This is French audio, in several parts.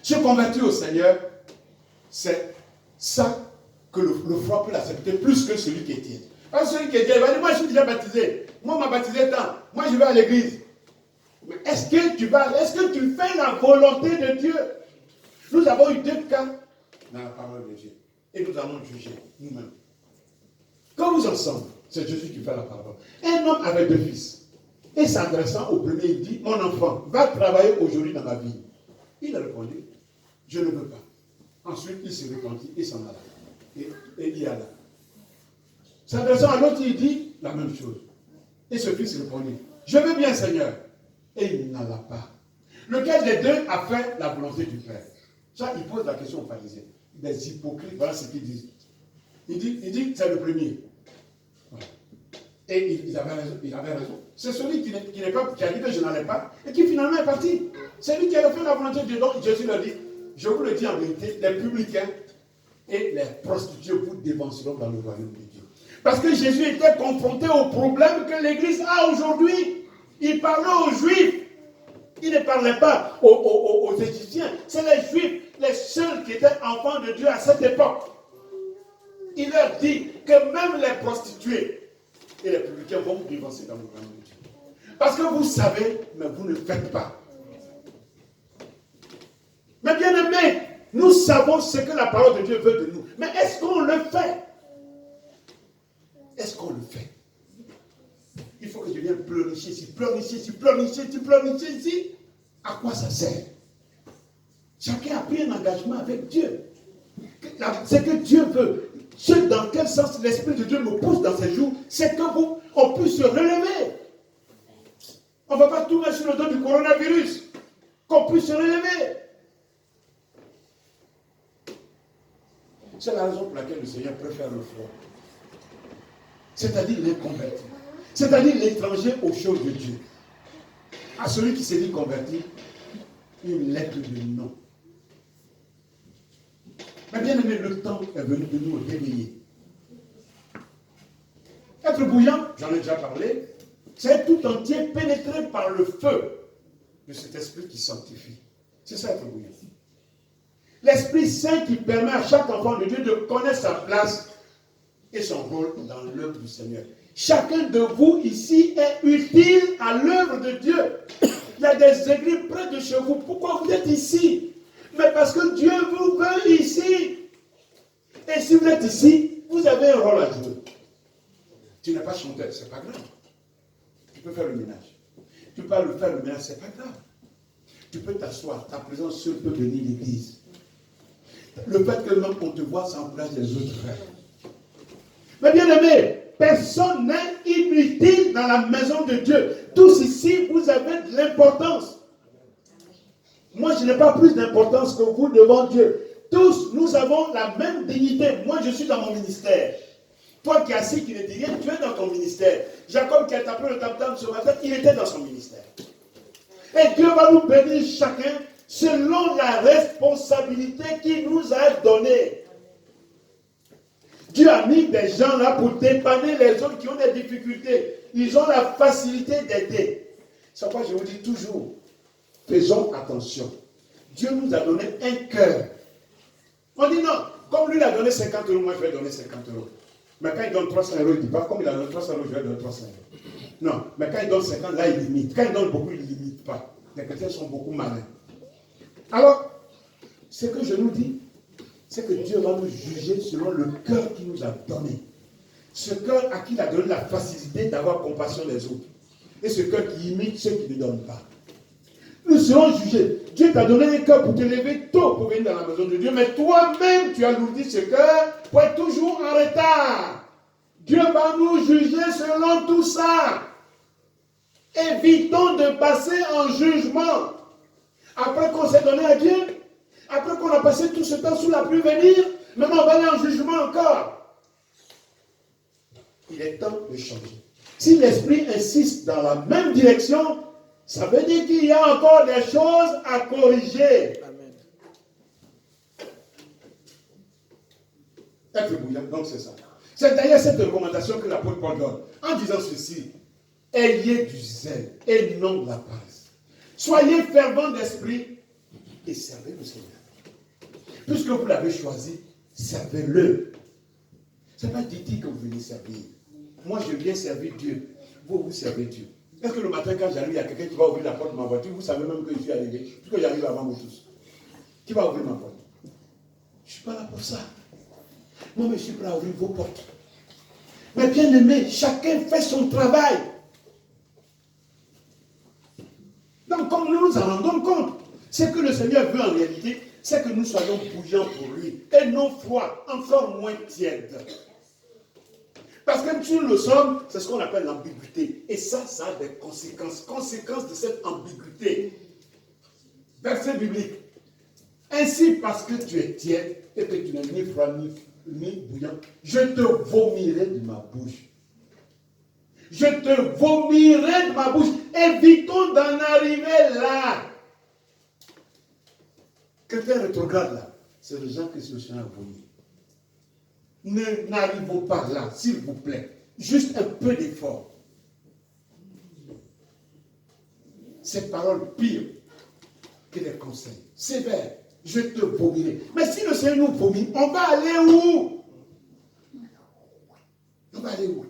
Se convertir au Seigneur, c'est ça que le froid peut l'accepter plus que celui qui est tiède. Parce que celui qui est tiède, il va dire, moi je suis déjà baptisé. Moi on m'a baptisé tant. Moi je vais à l'église. Mais est-ce que tu fais la volonté de Dieu? Nous avons eu 2 cas dans la parole de Dieu. Et nous allons juger nous-mêmes. Quand vous ensemble, c'est Jésus qui fait la parole. Un homme avait 2 fils. Et s'adressant au premier, il dit, mon enfant, va travailler aujourd'hui dans ma vie. Il a répondu, je ne veux pas. Ensuite, il se repentit et s'en alla. Et il y alla. S'adressant à l'autre, il dit la même chose. Et ce fils répondit, je veux bien, Seigneur. Et il n'alla pas. Lequel des 2 a fait la volonté du Père? Ça, il pose la question aux pharisiens. Des hypocrites, voilà ce qu'ils disent. Il dit c'est le premier. Voilà. Et il avait raison. C'est celui qui a dit que je n'allais pas et qui finalement est parti. C'est lui qui a fait la volonté de Dieu. Donc Jésus leur dit, je vous le dis en vérité, les publicains et les prostituées vous dévanceront dans le royaume de Dieu. Parce que Jésus était confronté au problème que l'Église a aujourd'hui. Il parlait aux Juifs. Il ne parlait pas aux Égyptiens. C'est les Juifs, les seuls qui étaient enfants de Dieu à cette époque. Il leur dit que même les prostituées et les publicains vont vous dévancer dans le royaume de Dieu. Parce que vous savez, mais vous ne faites pas. Mais bien aimés, nous savons ce que la parole de Dieu veut de nous. Mais est-ce qu'on le fait? Est-ce qu'on le fait? Il faut que je vienne pleurnicher ici, pleurnicher ici, pleurnicher ici, pleurnicher ici. À quoi ça sert? Chacun a pris un engagement avec Dieu. Ce que Dieu veut, dans quel sens l'Esprit de Dieu me pousse dans ces jours, c'est qu'on puisse se relever. On ne va pas tout mettre sur le dos du coronavirus. Qu'on puisse se relever. C'est la raison pour laquelle le Seigneur préfère le froid. C'est-à-dire l'inconverti. C'est-à-dire l'étranger aux choses de Dieu. À celui qui s'est dit converti, une lettre de non. Mais bien aimé, le temps est venu de nous réveiller. Être bouillant, j'en ai déjà parlé, c'est tout entier pénétré par le feu de cet esprit qui sanctifie. C'est ça être bouillant. L'Esprit Saint qui permet à chaque enfant de Dieu de connaître sa place et son rôle dans l'œuvre du Seigneur. Chacun de vous ici est utile à l'œuvre de Dieu. Il y a des églises près de chez vous. Pourquoi vous êtes ici? Mais parce que Dieu vous veut ici. Et si vous êtes ici, vous avez un rôle à jouer. Tu n'es pas chanteur, c'est pas grave. Tu peux faire le ménage. Tu peux faire le ménage, c'est pas grave. Tu peux t'asseoir. Ta présence seule peut venir l'église. Le fait que même on te voit, ça encourage les autres frères. Mais bien aimé, personne n'est inutile dans la maison de Dieu. Tous ici, vous avez de l'importance. Moi, je n'ai pas plus d'importance que vous devant Dieu. Tous, nous avons la même dignité. Moi, je suis dans mon ministère. Toi qui es assis, qui ne dis rien, tu es dans ton ministère. Jacob qui a tapé le tam-tam ce matin, il était dans son ministère. Et Dieu va nous bénir chacun selon la responsabilité qu'il nous a donnée. Dieu a mis des gens là pour dépanner les autres qui ont des difficultés. Ils ont la facilité d'aider. C'est pourquoi je vous dis toujours, faisons attention. Dieu nous a donné un cœur. On dit non, comme lui il a donné 50 €, moi je vais donner 50 €. Mais quand il donne 300 €, il ne dit pas, comme il a donné 300 €, je vais donner 300 €. Non, mais quand il donne 50, là il limite. Quand il donne beaucoup, il ne limite pas. Les chrétiens sont beaucoup malins. Alors, ce que je nous dis, c'est que Dieu va nous juger selon le cœur qu'il nous a donné. Ce cœur à qui il a donné la facilité d'avoir compassion des autres. Et ce cœur qui imite ceux qui ne donnent pas. Nous serons jugés. Dieu t'a donné un cœur pour te lever tôt pour venir dans la maison de Dieu. Mais toi-même, tu as alourdis ce cœur pour être toujours en retard. Dieu va nous juger selon tout ça. Évitons de passer en jugement. Après qu'on s'est donné à Dieu, après qu'on a passé tout ce temps sous la pluie venir, maintenant on va aller en jugement encore. Il est temps de changer. Si l'esprit insiste dans la même direction, ça veut dire qu'il y a encore des choses à corriger. Amen. Être bouillant, donc c'est ça. C'est d'ailleurs cette recommandation que l'apôtre Paul donne. En disant ceci, ayez du zèle et non de la paresse. Soyez fervents d'esprit et servez le Seigneur. Puisque vous l'avez choisi, servez-le. Ce n'est pas Didi que vous venez servir. Moi, je viens servir Dieu. Vous servez Dieu. Est-ce que le matin, quand j'arrive, il y a quelqu'un qui va ouvrir la porte de ma voiture, vous savez même que je suis arrivé, puisque j'arrive avant vous tous. Qui va ouvrir ma porte? Je ne suis pas là pour ça. Moi, je suis prêt à ouvrir vos portes. Mais bien aimé, chacun fait son travail. Donc, comme nous nous en rendons compte, ce que le Seigneur veut en réalité, c'est que nous soyons bouillants pour lui, et non froids, encore moins tièdes. Parce que si nous le sommes, c'est ce qu'on appelle l'ambiguïté. Et ça a des conséquences. Conséquences de cette ambiguïté. Verset biblique. Ainsi, parce que tu es tiède, et que tu n'es ni froid ni bouillant, je te vomirai de ma bouche. Je te vomirai de ma bouche. Évitons d'en arriver là. Quelqu'un rétrograde là. C'est les gens que le Seigneur a vomi. N'arrivons pas là, s'il vous plaît. Juste un peu d'effort. Ces paroles pires que des conseils. Sévères. Je te vomirai. Mais si le Seigneur nous vomit, on va aller où? On va aller où?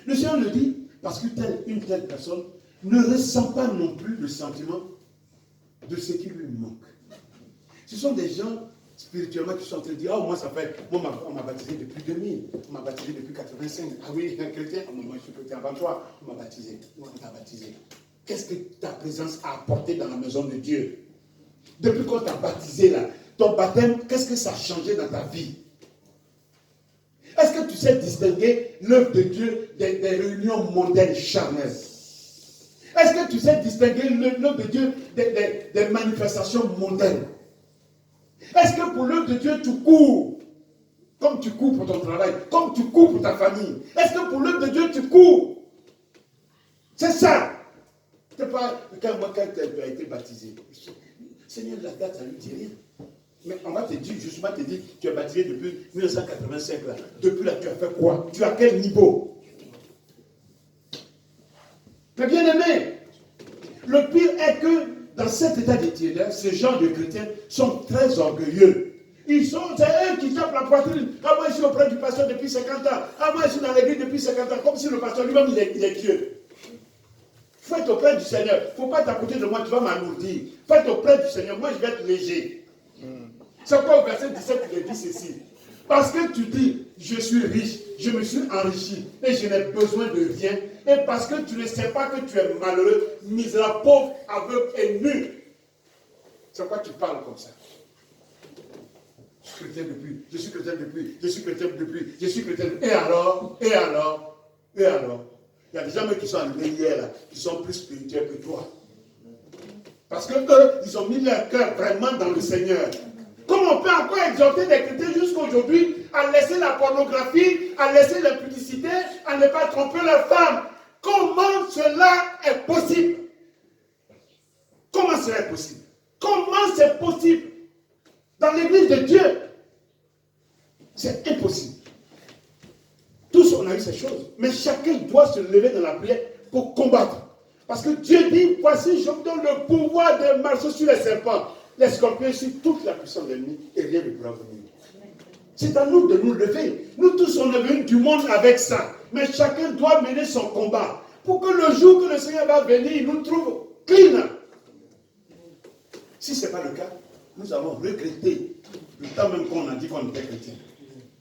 Le Seigneur le dit parce qu'une telle personne ne ressent pas non plus le sentiment de ce qui lui manque. Ce sont des gens spirituellement qui sont en train de dire, oh moi ça fait, moi on m'a baptisé depuis 2000, on m'a baptisé depuis 85, ah oui, un chrétien, oh, moi je suis chrétien avant toi, on m'a baptisé, on t'a baptisé. Qu'est-ce que ta présence a apporté dans la maison de Dieu? Depuis qu'on t'a baptisé là, ton baptême, qu'est-ce que ça a changé dans ta vie? Est-ce que tu sais distinguer l'œuvre de Dieu des réunions mondaines charnelles? Est-ce que tu sais distinguer l'œuvre de Dieu des manifestations mondaines? Est-ce que pour l'œuvre de Dieu, tu cours comme tu cours pour ton travail, comme tu cours pour ta famille? Est-ce que pour l'œuvre de Dieu, tu cours? C'est ça. C'est pas quand tu as été baptisé. Seigneur, la date, ça ne lui dit rien. Mais on va te dire, justement, te dire, tu es baptisé depuis 1985 là. Depuis là, tu as fait quoi? Tu as quel niveau? Mais bien aimé, le pire est que dans cet état de tiédeur, ces gens de chrétiens sont très orgueilleux. C'est eux qui tapent la poitrine. Ah, moi, je suis auprès du pasteur depuis 50 ans. Ah, moi, je suis dans l'église depuis 50 ans. Comme si le pasteur lui-même, il est Dieu. Il faut être auprès du Seigneur. Il ne faut pas être à côté de moi, tu vas m'alourdir. Il faut être auprès du Seigneur. Moi, je vais être léger. C'est pourquoi au verset 17, il dit ceci. Parce que tu dis, je suis riche, je me suis enrichi et je n'ai besoin de rien. Et parce que tu ne sais pas que tu es malheureux, misérable, pauvre, aveugle et nu. C'est pourquoi tu parles comme ça. Je suis chrétien depuis, je suis chrétien depuis, je suis chrétien depuis, je suis chrétien depuis. Et alors? Il y a des gens qui sont arrivés hier, là, qui sont plus spirituels que toi. Parce que eux, ils ont mis leur cœur vraiment dans le Seigneur. Comment on peut encore exhorter des chrétiens jusqu'à aujourd'hui à laisser la pornographie, à laisser l'impudicité, à ne pas tromper leurs femmes? Comment cela est possible? Comment cela est possible? Comment c'est possible? Dans l'église de Dieu, c'est impossible. Tous on a eu ces choses, mais chacun doit se lever dans la prière pour combattre. Parce que Dieu dit, voici, je vous donne le pouvoir de marcher sur les serpents, les scorpions, sur toute la puissance de l'ennemi, et rien ne pourra venir. C'est à nous de nous lever. Nous tous, on est venus du monde avec ça. Mais chacun doit mener son combat. Pour que le jour que le Seigneur va venir, il nous trouve clean. Si ce n'est pas le cas, nous allons regretter le temps même qu'on a dit qu'on était chrétien.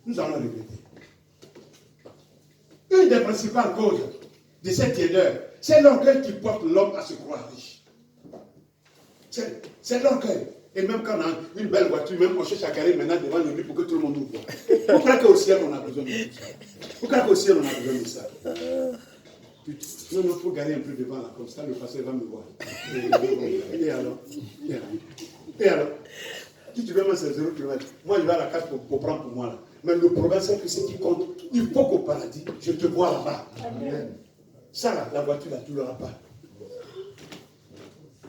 Nous allons regretter. Une des principales causes de cette tiédeur, c'est l'orgueil qui porte l'homme à se croire riche. C'est l'orgueil. Et même quand on a une belle voiture, même on cherche à carrer maintenant devant le lit pour que tout le monde nous voit. Vous croyez qu'au ciel, on a besoin de tout ça? Vous croyez qu'au ciel, on a besoin de ça? Non, il faut garer un peu devant là, comme ça le pasteur va me voir. Et alors? Et alors? Si tu veux, moi, c'est 0 km. Moi, je vais à la case pour prendre pour moi là. Mais le problème, c'est que ce qui compte, il faut qu'au paradis, je te vois là-bas. Amen. Ça, là, la voiture, là, tu ne l'auras pas.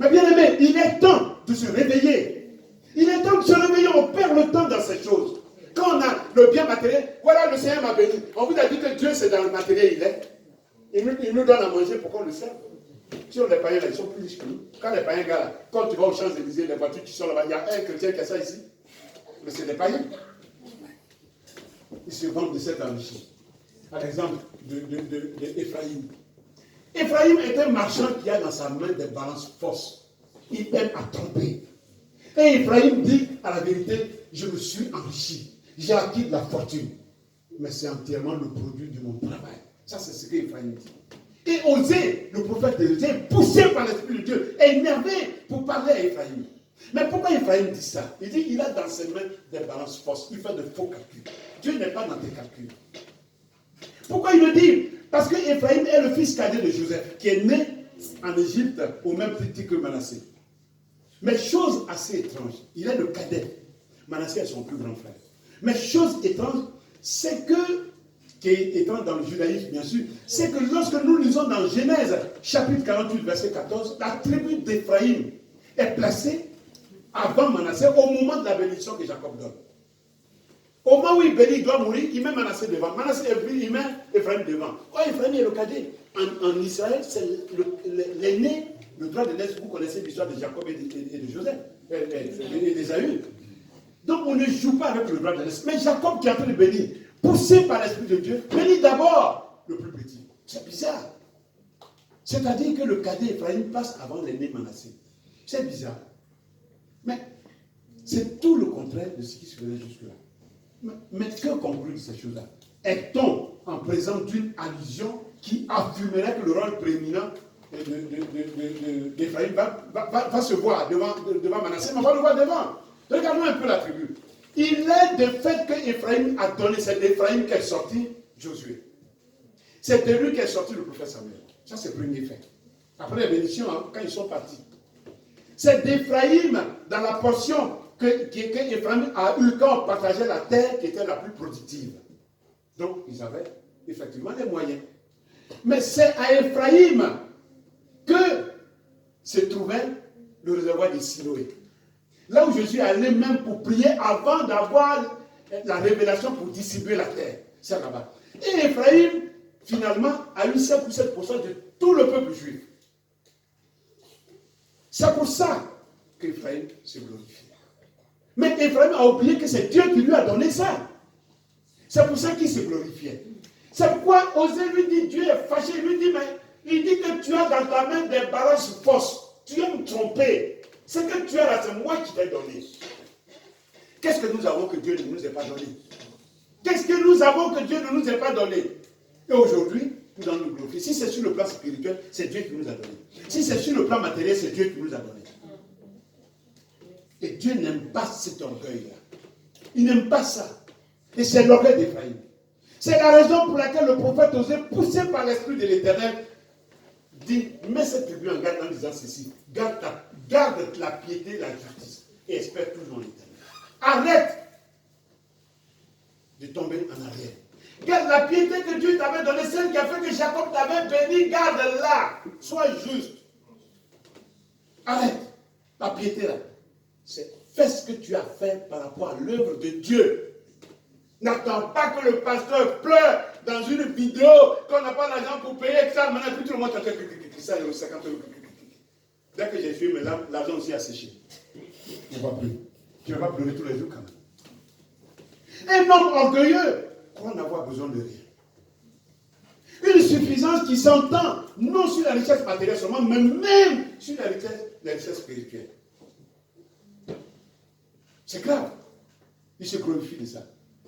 Mais bien aimé, il est temps de se réveiller. Il est temps de se réveiller. On perd le temps dans ces choses. Quand on a le bien matériel, voilà, le Seigneur m'a béni. On vous a dit que Dieu, c'est dans le matériel, il est. Il nous donne à manger pour qu'on le serve. les païens, là, ils sont plus riches que nous. Quand les païens, gars, là, quand tu vas aux Champs-Élysées, les voitures qui sont là-bas, il y a un chrétien qui a ça ici. Mais c'est des païens. Ils se vendent de cette enrichie. Par exemple, d'Ephraïm. Ephraïm est un marchand qui a dans sa main des balances fausses. Il aime à tromper. Et Ephraïm dit à la vérité, je me suis enrichi. J'ai acquis de la fortune. Mais c'est entièrement le produit de mon travail. Ça, c'est ce qu'Ephraïm dit. Et Osée, le prophète de Dieu, poussé par l'Esprit de Dieu, est énervé pour parler à Ephraïm. Mais pourquoi Ephraïm dit ça? Il dit il a dans ses mains des balances fausses. Il fait de faux calculs. Dieu n'est pas dans tes calculs. Pourquoi il le dit? Parce que Ephraïm est le fils cadet de Joseph, qui est né en Égypte au même titre que Manassé. Mais chose assez étrange, il est le cadet. Manassé est son plus grand frère. Mais chose étrange, c'est que, qui est étrange dans le judaïsme bien sûr, c'est que lorsque nous lisons dans Genèse, chapitre 48, verset 14, la tribu d'Ephraïm est placée avant Manassé au moment de la bénédiction que Jacob donne. Au moment où il bénit, il doit mourir, il met Manassé devant. Manassé est venu, il met Ephraïm devant. Oh, Ephraïm est le cadet. En Israël, c'est l'aîné, le droit de naissance. Vous connaissez l'histoire de Jacob et de Joseph, et d'Ésaü. Donc on ne joue pas avec le droit de naissance. Mais Jacob qui est en train de bénir, poussé par l'Esprit de Dieu, bénit d'abord le plus petit. C'est bizarre. C'est-à-dire que le cadet Ephraïm passe avant l'aîné Manassé. C'est bizarre. Mais c'est tout le contraire de ce qui se faisait jusque-là. Mais que concluent ces choses-là? Est-on en présence d'une allusion qui affirmerait que le rôle prééminent d'Ephraïm va se voir devant Manassé, mais on va le voir devant. Regardons un peu la tribu. Il est de fait que Ephraïm a donné, c'est d'Ephraïm qu'est sorti Josué. C'est de lui qu'est sorti le prophète Samuel. Ça, c'est le premier fait. Après la bénédiction, hein, quand ils sont partis. C'est d'Ephraïm, dans la portion qu'Ephraïm a eu quand on partageait la terre qui était la plus productive. Donc, ils avaient effectivement les moyens. Mais c'est à Ephraïm que se trouvait le réservoir de Siloé. Là où je suis allé même pour prier avant d'avoir la révélation pour distribuer la terre. C'est là-bas. Et Ephraïm, finalement, a eu 5 ou 7% de tout le peuple juif. C'est pour ça qu'Ephraïm se glorifie. Mais Ephraïm a oublié que c'est Dieu qui lui a donné ça. C'est pour ça qu'il se glorifiait. C'est pourquoi Osée lui dit, Dieu est fâché, il lui dit, mais il dit que tu as dans ta main des balances fausses. Tu aimes tromper. Ce que tu as là, c'est moi qui t'ai donné. Qu'est-ce que nous avons que Dieu ne nous ait pas donné? Qu'est-ce que nous avons que Dieu ne nous ait pas donné? Et aujourd'hui, nous allons nous glorifier. Si c'est sur le plan spirituel, c'est Dieu qui nous a donné. Si c'est sur le plan matériel, c'est Dieu qui nous a donné. Et Dieu n'aime pas cet orgueil-là. Il n'aime pas ça. Et c'est l'orgueil d'Ephraïm. C'est la raison pour laquelle le prophète Osée, poussé par l'Esprit de l'Éternel, dit, mets cette tribu en garde en disant ceci. Garde la piété et la justice. Et espère toujours en l'Éternel. Arrête de tomber en arrière. Garde la piété que Dieu t'avait donnée, celle qui a fait que Jacob t'avait béni, garde-la. Sois juste. Arrête. La piété là. Fais ce que tu as fait par rapport à l'œuvre de Dieu. N'attends pas que le pasteur pleure dans une vidéo qu'on n'a pas l'argent pour payer, que ça, maintenant tout le monde t'entend ça, 50 euros. Dès que j'ai fui, mais l'argent aussi a séché. Tu ne vas plus. Tu ne vas pas pleurer tous les jours quand même. Un homme orgueilleux croit n'avoir besoin de rien. Une suffisance qui s'entend, non sur la richesse matérielle seulement, mais même sur la richesse spirituelle. C'est grave. Il se glorifie de ça.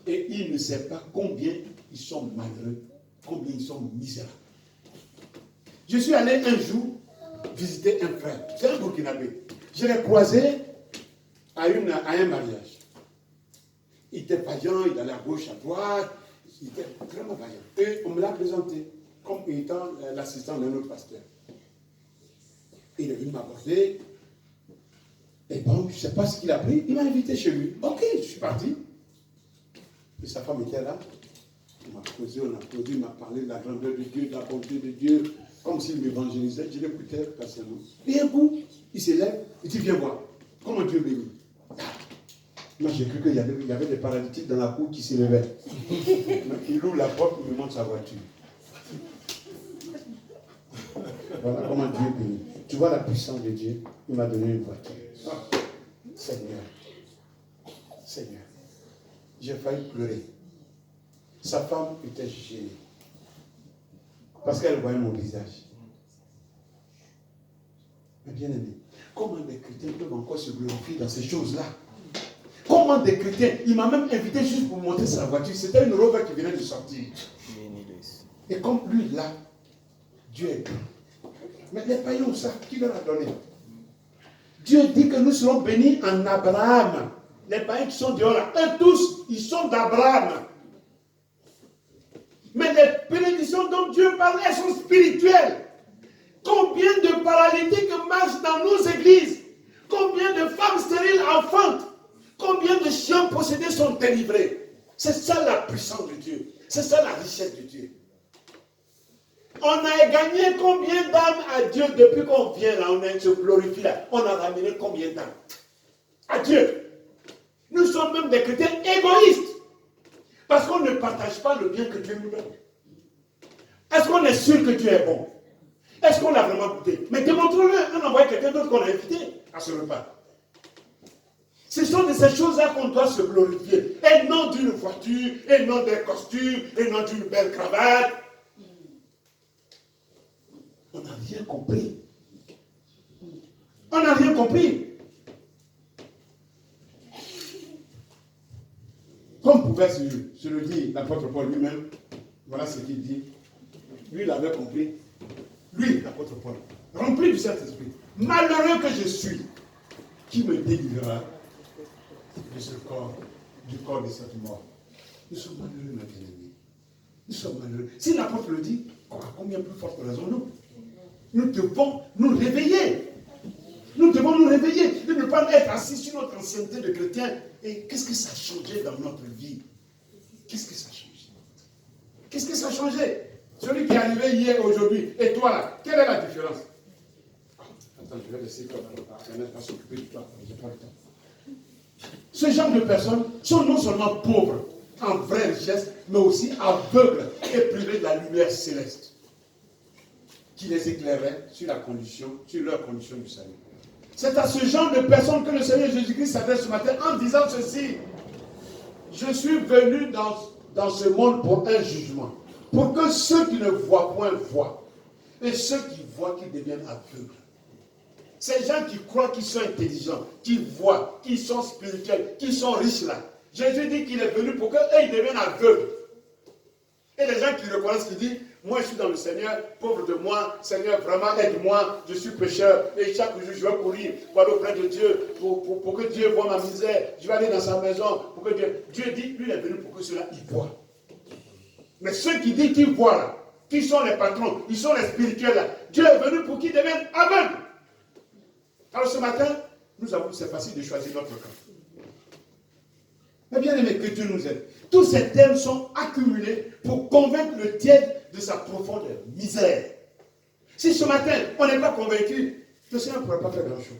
Et il ne sait pas combien ils sont malheureux, combien ils sont misérables. Je suis allé un jour visiter un frère. C'est un Burkinabé. Je l'ai croisé à un mariage. Il était vaillant, il allait à gauche, à droite. Il était vraiment vaillant. Et on me l'a présenté comme étant l'assistant d'un autre pasteur. Il est venu m'aborder. Et bon, je ne sais pas ce qu'il a pris. Il m'a invité chez lui. Ok, je suis parti. Et sa femme était là. Il m'a causé, on a causé, il m'a parlé de la grandeur de Dieu, de la bonté de Dieu, comme s'il m'évangélisait. Je l'écoutais patiemment. Et un coup, il se lève, il dit, viens voir. Comment Dieu bénit. Moi, j'ai cru qu'il y avait des paralytiques dans la cour qui se levaient. Il ouvre la porte, il me montre sa voiture. Voilà comment Dieu bénit. Tu vois la puissance de Dieu. Il m'a donné une voiture. Oh, Seigneur. Seigneur. J'ai failli pleurer. Sa femme était gênée. Parce qu'elle voyait mon visage. Mais bien aimé, comment des chrétiens peuvent encore se glorifier dans ces choses-là? Comment des chrétiens? Il m'a même invité juste pour monter sa voiture. C'était une Rover qui venait de sortir. Et comme lui, là, Dieu est grand. Mais les païens, ça, qui leur a donné? Dieu dit que nous serons bénis en Abraham. Les païens qui sont dehors là, eux tous, ils sont d'Abraham. Mais les bénédictions dont Dieu parle, elles sont spirituelles. Combien de paralytiques marchent dans nos églises? Combien de femmes stériles enfantent? Combien de chiens possédés sont délivrés? C'est ça la puissance de Dieu. C'est ça la richesse de Dieu. On a gagné combien d'âmes à Dieu depuis qu'on vient là, on se glorifie là. On a ramené combien d'âmes à Dieu? Nous sommes même des chrétiens égoïstes. Parce qu'on ne partage pas le bien que Dieu nous donne. Est-ce qu'on est sûr que Dieu est bon? Est-ce qu'on l'a vraiment goûté? Mais démontre-le. On envoie quelqu'un d'autre qu'on a invité à ce repas. Ce sont de ces choses-là qu'on doit se glorifier. Et non d'une voiture, et non d'un costume, et non d'une belle cravate. On n'a rien compris. On n'a rien compris. Comme pouvait se le dire l'apôtre Paul lui-même, voilà ce qu'il dit. Lui, il avait compris. Lui, l'apôtre Paul, rempli du Saint-Esprit. Malheureux que je suis, qui me délivrera de ce corps, du corps de cette mort? Nous sommes malheureux, ma bien-aimée. Nous sommes malheureux. Si l'apôtre le dit, à combien plus forte raison nous devons nous réveiller. Nous devons nous réveiller. De ne pas être assis sur notre ancienneté de chrétien. Et qu'est-ce que ça a changé dans notre vie? Qu'est-ce que ça a changé? Qu'est-ce que ça a changé? Celui qui est arrivé hier, aujourd'hui, et toi là, quelle est la différence? Attends, je vais laisser comme Internet va s'occuper de toi. Je n'ai pas le temps. Ce genre de personnes sont non seulement pauvres en vraie richesse, mais aussi aveugles et privés de la lumière céleste qui les éclairait sur leur condition du salut. C'est à ce genre de personnes que le Seigneur Jésus-Christ s'adresse ce matin en disant ceci. Je suis venu dans ce monde pour un jugement. Pour que ceux qui ne voient point voient. Et ceux qui voient qu'ils deviennent aveugles. Ces gens qui croient qu'ils sont intelligents, qui voient, qui sont spirituels, qui sont riches là. Jésus dit qu'il est venu pour qu'eux ils deviennent aveugles. Et les gens qui reconnaissent, qui disent, moi je suis dans le Seigneur, pauvre de moi, Seigneur vraiment aide-moi, je suis pécheur, et chaque jour je vais courir pour aller auprès de Dieu, pour que Dieu voie ma misère, je vais aller dans sa maison, pour que Dieu dit, lui il est venu pour que ceux-là y voient. Mais ceux qui disent qu'ils voient là, qui sont les patrons, ils sont les spirituels là, Dieu est venu pour qu'ils deviennent aveugles. Alors ce matin, nous avons, c'est facile de choisir notre camp. Mais bien aimé, que Dieu nous aide. Tous ces thèmes sont accumulés pour convaincre le tiède de sa profonde misère. Si ce matin, on n'est pas convaincu, le Seigneur ne pourrait pas faire grand-chose.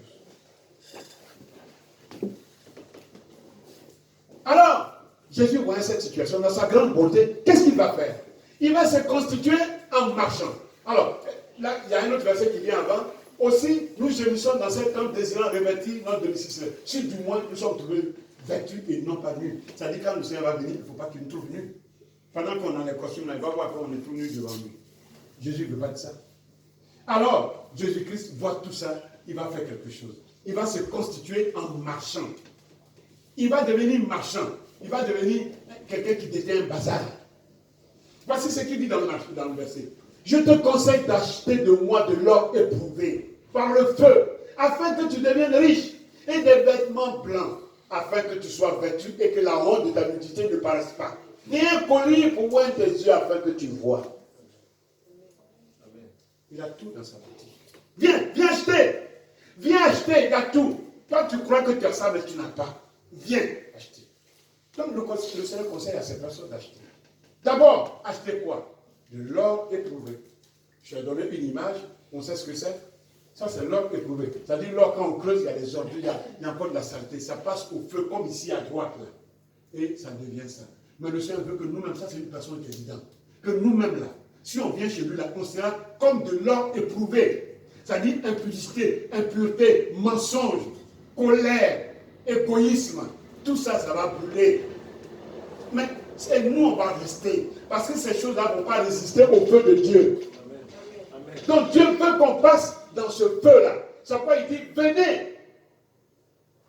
Alors, Jésus voyait cette situation dans sa grande bonté. Qu'est-ce qu'il va faire? Il va se constituer en marchand. Alors, là, il y a un autre verset qui vient avant. Aussi, nous gémissons dans cette temps désirant revêtir notre domicile. Si du moins nous sommes trouvés vêtus et non pas nus. Ça dit quand le Seigneur va venir, il ne faut pas qu'il nous trouve nus. Pendant qu'on a les costumes, là, il va voir qu'on est tout nus devant lui. Jésus ne veut pas de ça. Alors, Jésus-Christ voit tout ça, il va faire quelque chose. Il va se constituer en marchand. Il va devenir marchand. Il va devenir quelqu'un qui détient un bazar. Voici ce qu'il dit dans le verset. Je te conseille d'acheter de moi de l'or éprouvé par le feu, afin que tu deviennes riche, et des vêtements blancs, afin que tu sois vêtu et que la honte de ta nudité ne paraisse pas. Et un collier pour oindre tes yeux afin que tu vois. Il a tout dans sa boutique. Viens acheter. Viens acheter, il a tout. Toi, tu crois que tu as ça, mais tu n'as pas. Viens acheter. Donc, le Seigneur conseille à ces personnes d'acheter. D'abord, acheter quoi? De l'or éprouvé. Je vais donner une image, on sait ce que c'est. Ça, c'est l'or éprouvé. C'est-à-dire, l'or, quand on creuse, il y a des ordures, il y a encore de la saleté. Ça passe au feu, comme ici à droite, là. Et ça devient ça. Mais le Seigneur veut que nous-mêmes, ça, c'est une personne qui est évidente. Que nous-mêmes, là, Si on vient chez lui, la considère comme de l'or éprouvé. C'est-à-dire impudicité, impureté, mensonge, colère, égoïsme. Tout ça, ça va brûler. Mais c'est nous, on va rester. Parce que ces choses-là ne vont pas résister au feu de Dieu. Amen. Donc Dieu veut qu'on passe dans ce feu-là. C'est pourquoi il dit, venez.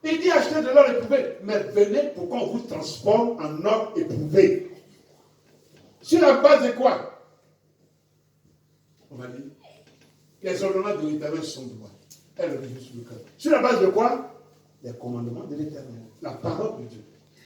Il dit achetez de l'or éprouvé. Mais venez pour qu'on vous transforme en or éprouvé. Sur la base de quoi? On va dire, les ordonnances de l'Éternel sont droits. Elles régissent sur le cœur. Sur la base de quoi? Les commandements de l'Éternel. La parole de Dieu.